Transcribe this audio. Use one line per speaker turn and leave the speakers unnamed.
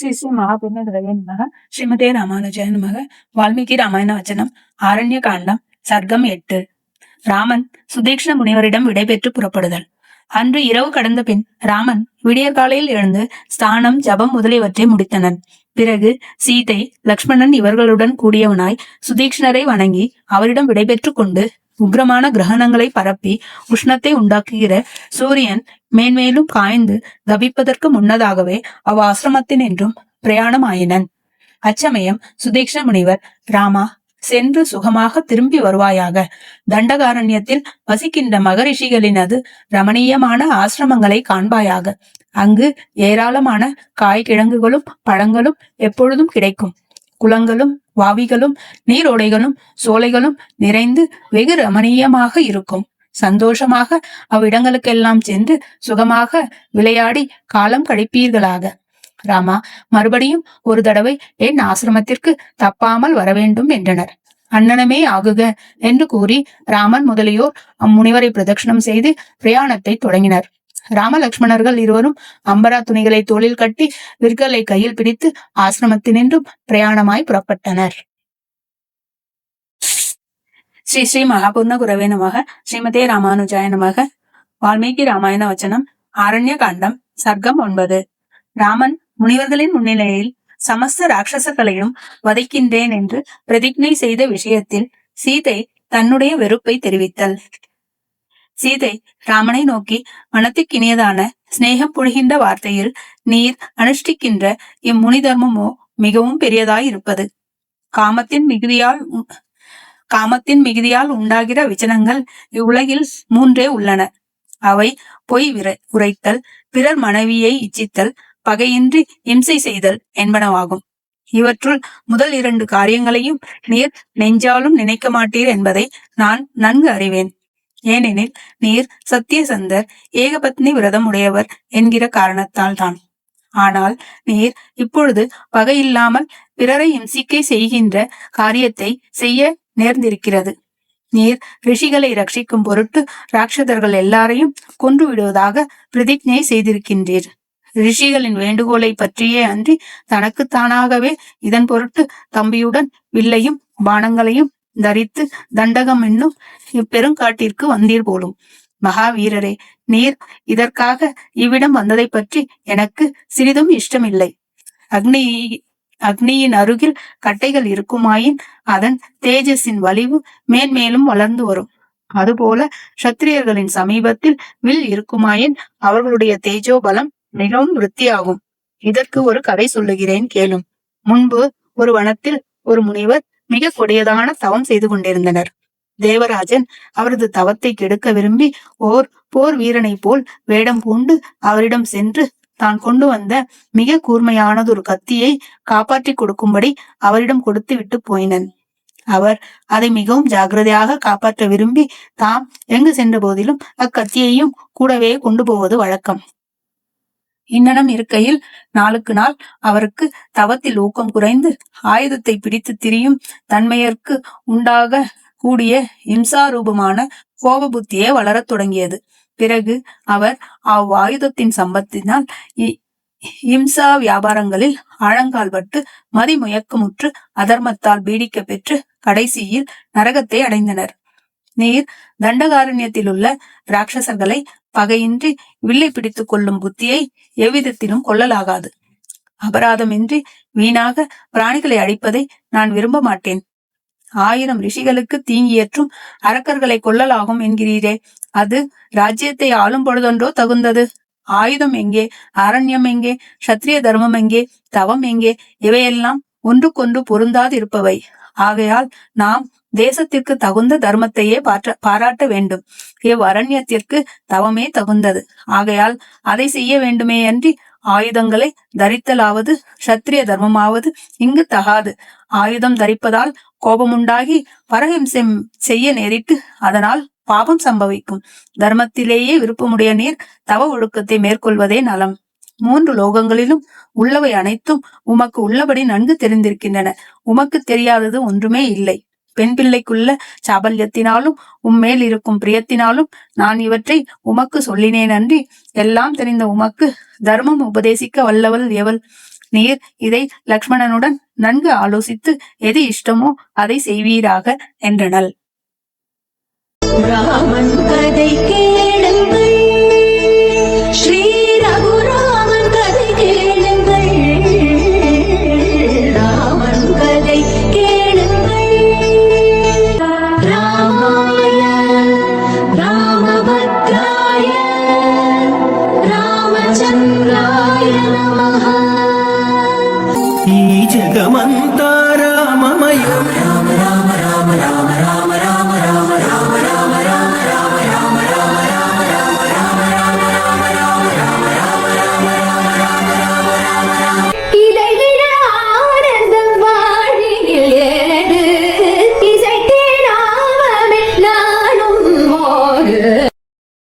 ஸ்ரீ ஸ்ரீ மகாபுருஷ நமக. ஸ்ரீமதே ராமானுஜாய நமக. வால்மீகி ராமாயண வச்சனம். ஆரண்ய காண்டம். சர்க்கம் 8. ராமன் சுதீக்ஷ்ண முனிவரிடம் விடைபெற்று புறப்படுதல். அன்று இரவு கடந்த பின் ராமன் விடியற்காலையில் எழுந்து ஸ்தானம் ஜபம் முதலியவற்றை முடித்தனன். பிறகு சீதை லக்ஷ்மணன் இவர்களுடன் கூடியவனாய் சுதீக்ஷ்ணரை வணங்கி அவரிடம் விடைபெற்று கொண்டு உக்ரமான கிரகணங்களை பரப்பி உஷ்ணத்தை உண்டாக்குகிற சூரியன் மேன்மேலும் காய்ந்து தபிப்பதற்கு முன்னதாகவே அவ் ஆசிரமத்தினின்றும் பிரயாணம் ஆயினன். அச்சமயம் சுதீக்ஷ்ண முனிவர், ராமா, சென்று சுகமாக திரும்பி வருவாயாக. தண்டகாரண்யத்தில் வசிக்கின்ற மகரிஷிகளினது ரமணீயமான ஆசிரமங்களை காண்பாயாக. அங்கு ஏராளமான காய்கிழங்குகளும் பழங்களும் எப்பொழுதும் கிடைக்கும். குளங்களும் வாவிகளும் நீரோடைகளும் சோலைகளும் நிறைந்து வெகு ரமணீயமாக இருக்கும். சந்தோஷமாக அவ்விடங்களுக்கெல்லாம் சென்று சுகமாக விளையாடி காலம் கழிப்பீர்களாக. ராமா, மறுபடியும் ஒரு தடவை என் ஆசிரமத்திற்கு தப்பாமல் வரவேண்டும் என்றனர். அண்ணனமே ஆகுக என்று கூறி ராமன் முதலியோர் அம்முனிவரை பிரதட்சணம் செய்து பிரயாணத்தை தொடங்கினர். ராம லக்ஷ்மணர்கள் இருவரும் அம்பரா துணிகளை தோளில் கட்டி விற்களை கையில் பிடித்து ஆசிரமத்தினின்றும் பிரயாணமாய் புறப்பட்டனர். ஸ்ரீ ஸ்ரீ மகாபூர்ண குரவே நமக. ஸ்ரீமதே ராமானுஜாய நமக. வால்மீகி ராமாயண வச்சனம். ஆரண்ய காண்டம். சர்க்கம் 9. ராமன் முனிவர்களின் முன்னிலையில் சமஸ்த ராட்சசர்களையும் வதைக்கின்றேன் என்று பிரதிஜ்ஞை செய்த விஷயத்தில் சீதை தன்னுடைய வெறுப்பை தெரிவித்தல். சீதை ராமனை நோக்கி மனத்துக்கினியதான சிநேகம் பொழிகின்ற வார்த்தையில், நீர் அனுஷ்டிக்கின்ற இம்முனி தர்மமோ மிகவும் பெரியதாய் இருப்பது. காமத்தின் மிகுதியால் உண்டாகிற விச்சனங்கள் இவ்வுலகில் 3 உள்ளன. அவை பொய் உரைத்தல், பிறர் மனைவியை இச்சித்தல், பகையின்றி இம்சை செய்தல் என்பனவாகும். இவற்றுள் முதல் 2 காரியங்களையும் நீர் நெஞ்சாலும் நினைக்க மாட்டீர் என்பதை நான் நன்கு அறிவேன். ஏனெனில் நீர் சத்தியசந்தர், ஏகபத்னி விரதம் உடையவர் என்கிற காரணத்தால் தான். ஆனால் நீர் இப்பொழுது பகையில்லாமல் பிறரை இம்சிக்கை செய்கின்ற காரியத்தை செய்ய நேர்ந்திருக்கிறது. நீர் ரிஷிகளை ரட்சிக்கும் பொருட்டு ராட்சதர்கள் எல்லாரையும் கொன்று விடுவதாக பிரதிஜ்ஞை செய்திருக்கின்றீர். ரிஷிகளின் வேண்டுகோளை பற்றியே அன்றி தனக்குத்தானாகவே இதன் பொருட்டு தம்பியுடன் வில்லையும் பானங்களையும் தரித்து தண்டகம் என்னும் இப்பெருங்காட்டிற்கு வந்தீர் போலும். மகாவீரரே, நீர் இதற்காக இவ்விடம் வந்ததை பற்றி எனக்கு சிறிதும் இஷ்டமில்லை. அக்னியின் அருகில் கட்டைகள் இருக்குமாயின் அதன் தேஜஸின் வலிவு மேன்மேலும் வளர்ந்து வரும். அதுபோல சத்திரியர்களின் சமீபத்தில் வில் இருக்குமாயின் அவர்களுடைய தேஜோபலம் மிகவும் விருத்தியாகும். இதற்கு ஒரு கதை சொல்லுகிறேன் கேளும். முன்பு ஒரு வனத்தில் ஒரு முனிவர் மிக கொடியதான தவம் செய்து கொண்டிருந்தனர். தேவராஜன் அவரது தவத்தை கெடுக்க விரும்பி ஓர் போர் வீரனை போல் வேடம் பூண்டு அவரிடம் சென்று தான் கொண்டு வந்த மிக கூர்மையானதொரு கத்தியை காப்பாற்றி கொடுக்கும்படி அவரிடம் கொடுத்து விட்டு போயினன். அவர் அதை மிகவும் ஜாக்கிரதையாக காப்பாற்ற விரும்பி தாம் எங்கு சென்ற போதிலும் அக்கத்தியையும் கூடவே கொண்டு போவது வழக்கம். இன்னனம் இருக்கையில் நாளுக்கு நாள் அவருக்கு தவத்தில் ஊக்கம் குறைந்து ஆயுதத்தை பிடித்து திரியும் தன்மையற்கு உண்டாக கூடிய இம்சாரூபமான கோப புத்தியே வளரத் தொடங்கியது. பிறகு அவர் அவ்வாயுதத்தின் சம்பத்தினால் இம்சா வியாபாரங்களில் ஆழங்கால் பட்டு மதிமுயக்கமுற்று அதர்மத்தால் பீடிக்க பெற்று கடைசியில் நரகத்தை அடைந்தனர். நீர் தண்டகாரண்யத்தில் உள்ள ராட்சசர்களை பகையின்றி வில்லை பிடித்துக் கொள்ளும் புத்தியை எவ்விதத்திலும் கொள்ளலாகாது. அபராதமின்றி வீணாக பிராணிகளை அழிப்பதை நான் விரும்ப மாட்டேன். 1000 ரிஷிகளுக்கு தீங்கியற்றும் அரக்கர்களை கொள்ளலாகும் என்கிறீரே, அது ராஜ்யத்தை ஆளும் பொழுதொன்றோ தகுந்தது. ஆயுதம் எங்கே? அரண்யம் எங்கே? சத்திரிய தர்மம் எங்கே? தவம் எங்கே? இவையெல்லாம் ஒன்றுக்கொன்று பொருந்தாதிருப்பவை. ஆகையால் நாம் தேசத்திற்கு தகுந்த தர்மத்தையே பாராட்ட வேண்டும். இவ்வரண்யத்திற்கு தவமே தகுந்தது. ஆகையால் அதை செய்ய வேண்டுமே அன்றி ஆயுதங்களை தரித்தலாவது சத்திரிய தர்மமாவது இங்கு தகாது. ஆயுதம் தரிப்பதால் கோபமுண்டாகி பரஹிம்சை செய்ய நேரிட்டு அதனால் பாபம் சம்பவிக்கும். தர்மத்திலேயே விருப்பமுடைய நீர் தவ ஒழுக்கத்தை மேற்கொள்வதே நலம். 3 லோகங்களிலும் உள்ளவை அனைத்தும் உமக்கு உள்ளபடி நன்கு தெரிந்திருக்கின்றன. உமக்கு தெரியாதது ஒன்றுமே இல்லை. பெண் பிள்ளைக்குள்ள சாபல்யத்தினாலும் உம்மேல் இருக்கும் பிரியத்தினாலும் நான் இவற்றை உமக்கு சொல்லினேன் அன்றி எல்லாம் தெரிந்த உமக்கு தர்மம் உபதேசிக்க வல்லவள் எவள்? நீர் இதை லக்ஷ்மணனுடன் நன்கு ஆலோசித்து எது இஷ்டமோ அதை செய்வீராக என்றனள்.
ராமன் கதை கேளுங்கள், ஸ்ரீ ரகுராமன் கதை கேளுங்கள், ராமன் கதை கேளுங்கள். ராமாய ராமபத்ராய ராமச்சந்திராய நமः.
ఈ జగమంతా రామమయమే